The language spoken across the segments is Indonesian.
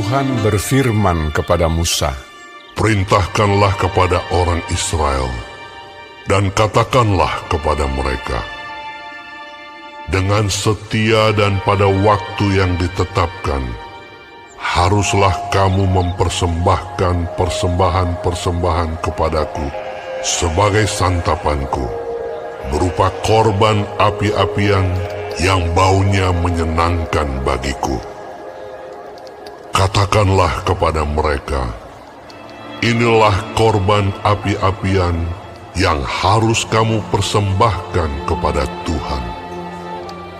Tuhan berfirman kepada Musa, "Perintahkanlah kepada orang Israel, dan katakanlah kepada mereka, dengan setia dan pada waktu yang ditetapkan, haruslah kamu mempersembahkan persembahan-persembahan kepadaku sebagai santapanku, berupa korban api-apian yang baunya menyenangkan bagiku. Katakanlah kepada mereka, inilah korban api-apian yang harus kamu persembahkan kepada Tuhan.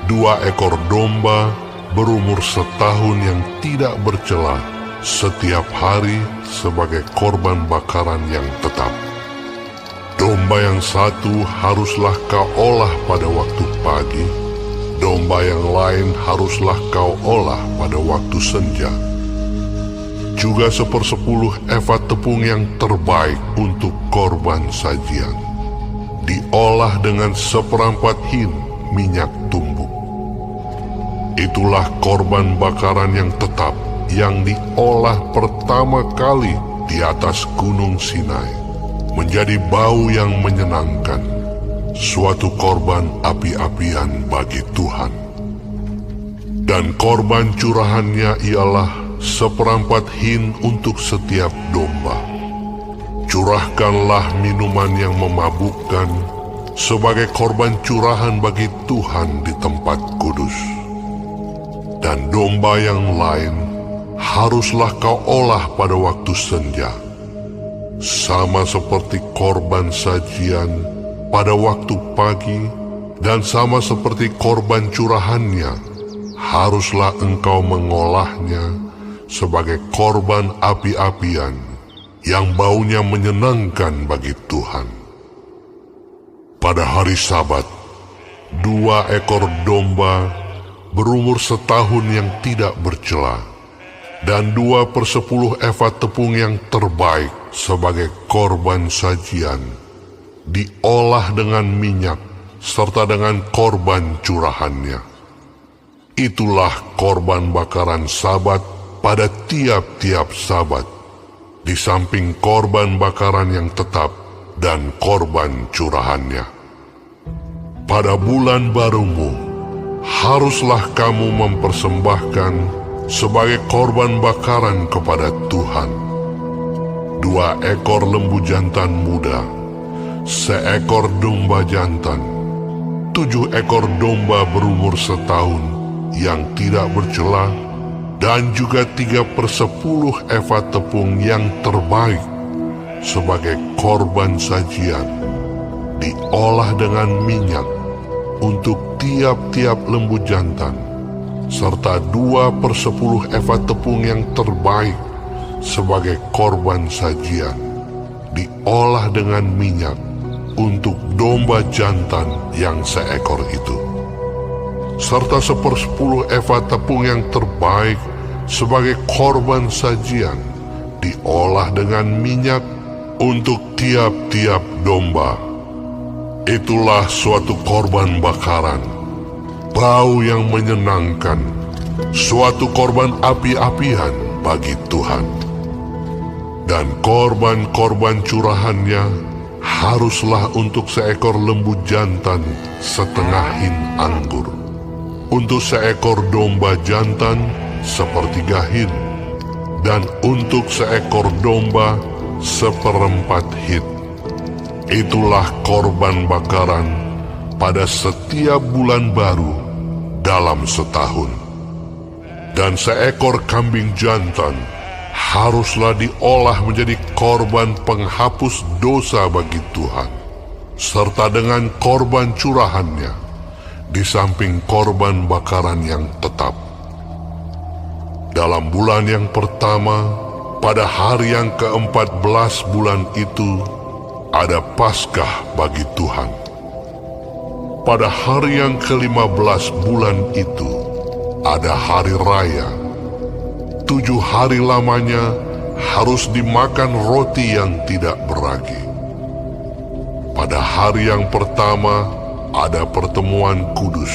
2 ekor domba berumur setahun yang tidak bercela setiap hari sebagai korban bakaran yang tetap. Domba yang satu haruslah kau olah pada waktu pagi, domba yang lain haruslah kau olah pada waktu senja. Juga 1/10 efa tepung yang terbaik untuk korban sajian, diolah dengan 1/4 hin minyak tumbuk. Itulah korban bakaran yang tetap yang diolah pertama kali di atas Gunung Sinai, menjadi bau yang menyenangkan, suatu korban api-apian bagi Tuhan. Dan korban curahannya ialah 1/4 hin untuk setiap domba. Curahkanlah minuman yang memabukkan sebagai korban curahan bagi Tuhan di tempat kudus. Dan domba yang lain haruslah kau olah pada waktu senja, sama seperti korban sajian pada waktu pagi, dan sama seperti korban curahannya, haruslah engkau mengolahnya sebagai korban api-apian yang baunya menyenangkan bagi Tuhan. Pada hari Sabat, 2 ekor domba berumur setahun yang tidak bercela, dan 2/10 efa tepung yang terbaik sebagai korban sajian, diolah dengan minyak serta dengan korban curahannya. Itulah korban bakaran Sabat pada tiap-tiap Sabat, di samping korban bakaran yang tetap dan korban curahannya. Pada bulan barumu, haruslah kamu mempersembahkan sebagai korban bakaran kepada Tuhan 2 ekor lembu jantan muda, 1 ekor domba jantan, 7 ekor domba berumur setahun yang tidak bercela, dan juga 3/10 efa tepung yang terbaik sebagai korban sajian, diolah dengan minyak untuk tiap-tiap lembu jantan, serta 2/10 efa tepung yang terbaik sebagai korban sajian, diolah dengan minyak untuk domba jantan yang 1 ekor itu, serta 1/10 efa tepung yang terbaik sebagai korban sajian, diolah dengan minyak untuk tiap-tiap domba. Itulah suatu korban bakaran, bau yang menyenangkan, suatu korban api-apian bagi Tuhan. Dan korban-korban curahannya haruslah untuk 1 ekor lembu jantan setengah hin anggur, untuk 1 ekor domba jantan 1/3 hin, dan untuk 1 ekor domba 1/4 hin. Itulah korban bakaran pada setiap bulan baru dalam setahun. Dan 1 ekor kambing jantan haruslah diolah menjadi korban penghapus dosa bagi Tuhan, serta dengan korban curahannya, di samping korban bakaran yang tetap. Dalam bulan yang pertama, pada hari yang ke-14 bulan itu, ada Paskah bagi Tuhan. Pada hari yang ke-15 bulan itu, ada hari raya. 7 hari lamanya harus dimakan roti yang tidak beragi. Pada hari yang pertama ada pertemuan kudus.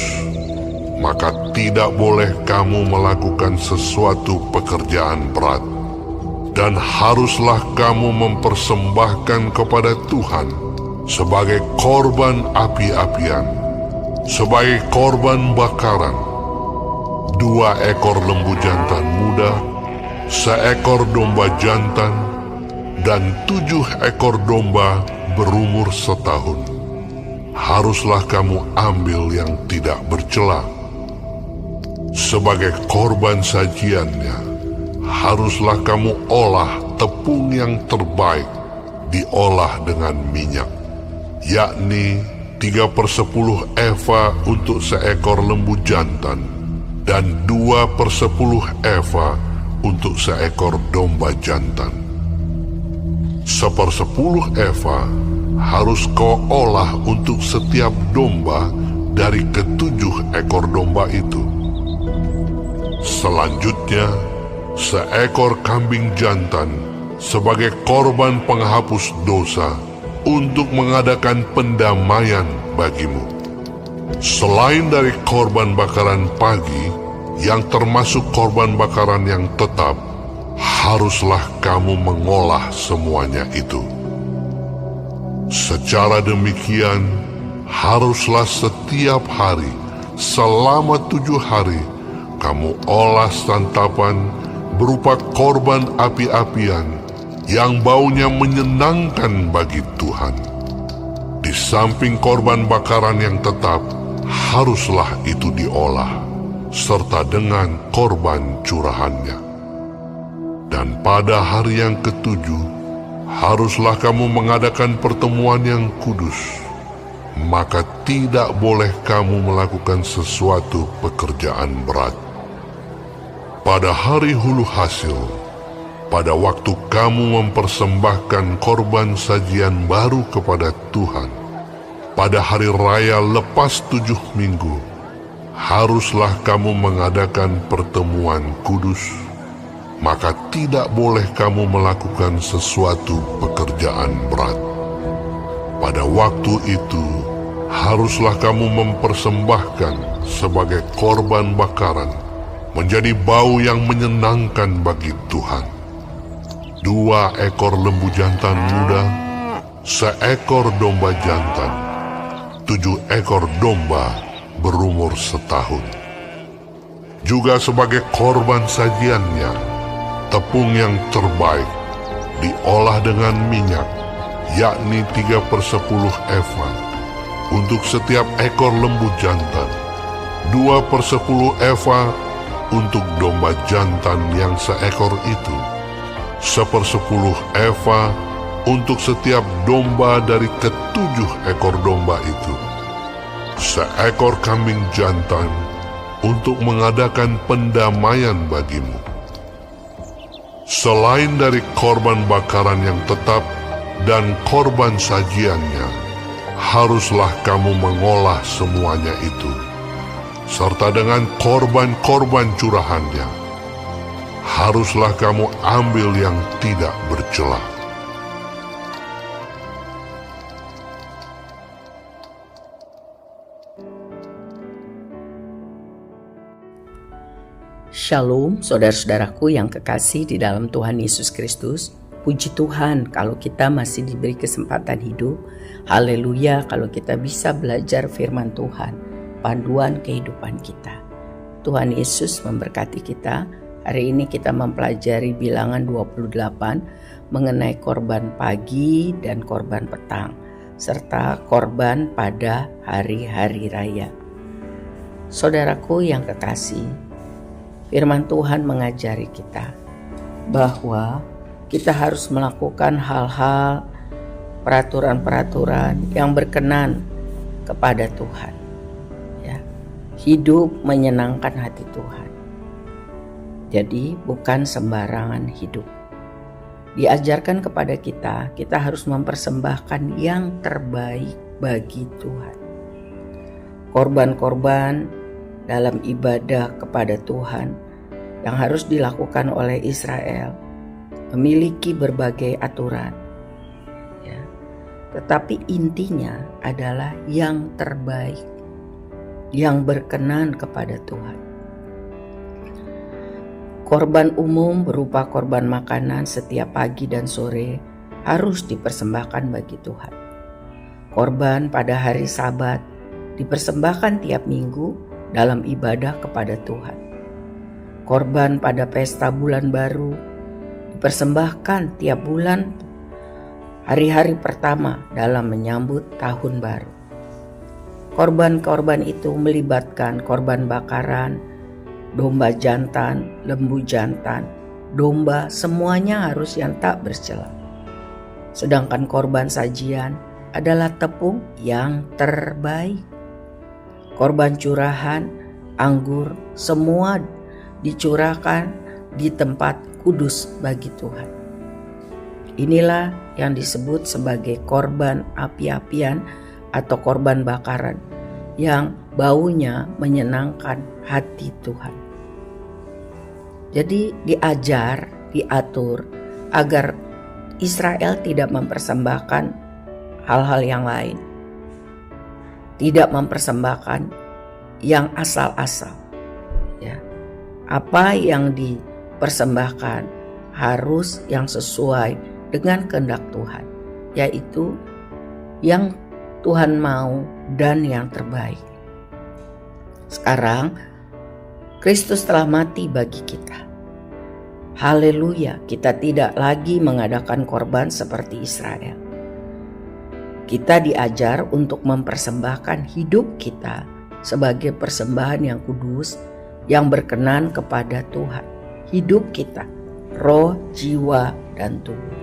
maka tidak boleh kamu melakukan sesuatu pekerjaan berat. Dan haruslah kamu mempersembahkan kepada Tuhan sebagai korban api-apian, sebagai korban bakaran, 2 ekor lembu jantan muda, 1 ekor domba jantan, dan 7 ekor domba berumur setahun. Haruslah kamu ambil yang tidak bercela. Sebagai korban sajiannya, haruslah kamu olah tepung yang terbaik, diolah dengan minyak, yakni 3/10 eva untuk 1 ekor lembu jantan, dan 2/10 eva untuk 1 ekor domba jantan. 1/10 eva harus kau olah untuk setiap domba dari ke-7 ekor domba itu. Selanjutnya, 1 ekor kambing jantan sebagai korban penghapus dosa untuk mengadakan pendamaian bagimu. Selain dari korban bakaran pagi yang termasuk korban bakaran yang tetap, haruslah kamu mengolah semuanya itu. Secara demikian, haruslah setiap hari selama 7 hari kamu olah santapan berupa korban api-apian yang baunya menyenangkan bagi Tuhan. Di samping korban bakaran yang tetap, haruslah itu diolah, serta dengan korban curahannya. Dan pada hari yang ke-7, haruslah kamu mengadakan pertemuan yang kudus, maka tidak boleh kamu melakukan sesuatu pekerjaan berat. Pada hari hulu hasil, pada waktu kamu mempersembahkan korban sajian baru kepada Tuhan, pada hari raya lepas 7 minggu, haruslah kamu mengadakan pertemuan kudus, maka tidak boleh kamu melakukan sesuatu pekerjaan berat. Pada waktu itu, haruslah kamu mempersembahkan sebagai korban bakaran, menjadi bau yang menyenangkan bagi Tuhan, 2 ekor lembu jantan muda, 1 ekor domba jantan, 7 ekor domba berumur setahun. Juga sebagai korban sajiannya, tepung yang terbaik diolah dengan minyak, yakni 3/10 eva untuk setiap ekor lembu jantan, 2/10 eva untuk domba jantan yang 1 ekor itu, 1/10 eva untuk setiap domba dari ke-7 ekor domba itu, 1 ekor kambing jantan untuk mengadakan pendamaian bagimu. Selain dari korban bakaran yang tetap dan korban sajiannya, haruslah kamu mengolah semuanya itu, serta dengan korban-korban curahannya, haruslah kamu ambil yang tidak bercela. Shalom, saudara-saudaraku yang kekasih di dalam Tuhan Yesus Kristus. Puji Tuhan kalau kita masih diberi kesempatan hidup. Haleluya kalau kita bisa belajar firman Tuhan, panduan kehidupan kita. Tuhan Yesus memberkati kita. Hari ini kita mempelajari Bilangan 28 mengenai korban pagi dan korban petang, serta korban pada hari-hari raya. Saudaraku yang kekasih, firman Tuhan mengajari kita bahwa kita harus melakukan hal-hal, peraturan-peraturan yang berkenan kepada Tuhan. Ya, hidup menyenangkan hati Tuhan. Jadi bukan sembarangan hidup. Diajarkan kepada kita harus mempersembahkan yang terbaik bagi Tuhan. Korban-korban dalam ibadah kepada Tuhan yang harus dilakukan oleh Israel memiliki berbagai aturan, ya. Tetapi intinya adalah yang terbaik. yang berkenan kepada Tuhan. Korban umum berupa korban makanan setiap pagi dan sore harus dipersembahkan bagi Tuhan. Korban pada hari Sabat dipersembahkan tiap minggu dalam ibadah kepada Tuhan. Korban pada pesta bulan baru dipersembahkan tiap bulan hari-hari pertama dalam menyambut tahun baru. Korban-korban itu melibatkan korban bakaran, domba jantan, lembu jantan, domba, semuanya harus yang tak bercela. Sedangkan korban sajian adalah tepung yang terbaik. Korban curahan, anggur, semua dicurahkan di tempat kudus bagi Tuhan. Inilah yang disebut sebagai korban api-apian atau korban bakaran yang baunya menyenangkan hati Tuhan. Jadi diajar, diatur agar Israel tidak mempersembahkan hal-hal yang lain. Tidak mempersembahkan yang asal-asal. Ya. Apa yang dipersembahkan harus yang sesuai dengan kehendak Tuhan, yaitu yang Tuhan mau dan yang terbaik. Sekarang Kristus telah mati bagi kita. Haleluya, kita tidak lagi mengadakan korban seperti Israel. Kita diajar untuk mempersembahkan hidup kita sebagai persembahan yang kudus, yang berkenan kepada Tuhan. Hidup kita, roh, jiwa, dan tubuh.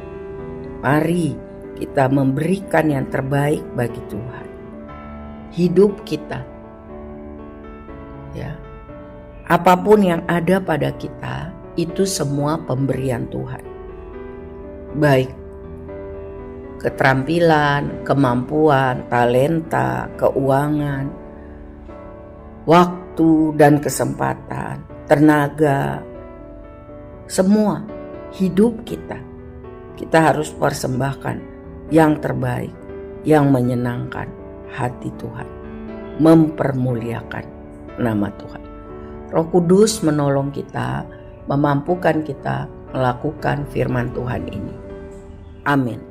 Mari kita memberikan yang terbaik bagi Tuhan. Hidup kita, ya, apapun yang ada pada kita, itu semua pemberian Tuhan. Baik keterampilan, kemampuan, talenta, keuangan, waktu dan kesempatan, tenaga, semua hidup kita harus persembahkan yang terbaik, yang menyenangkan hati Tuhan, mempermuliakan nama Tuhan. Roh Kudus menolong kita, memampukan kita melakukan firman Tuhan ini. Amin.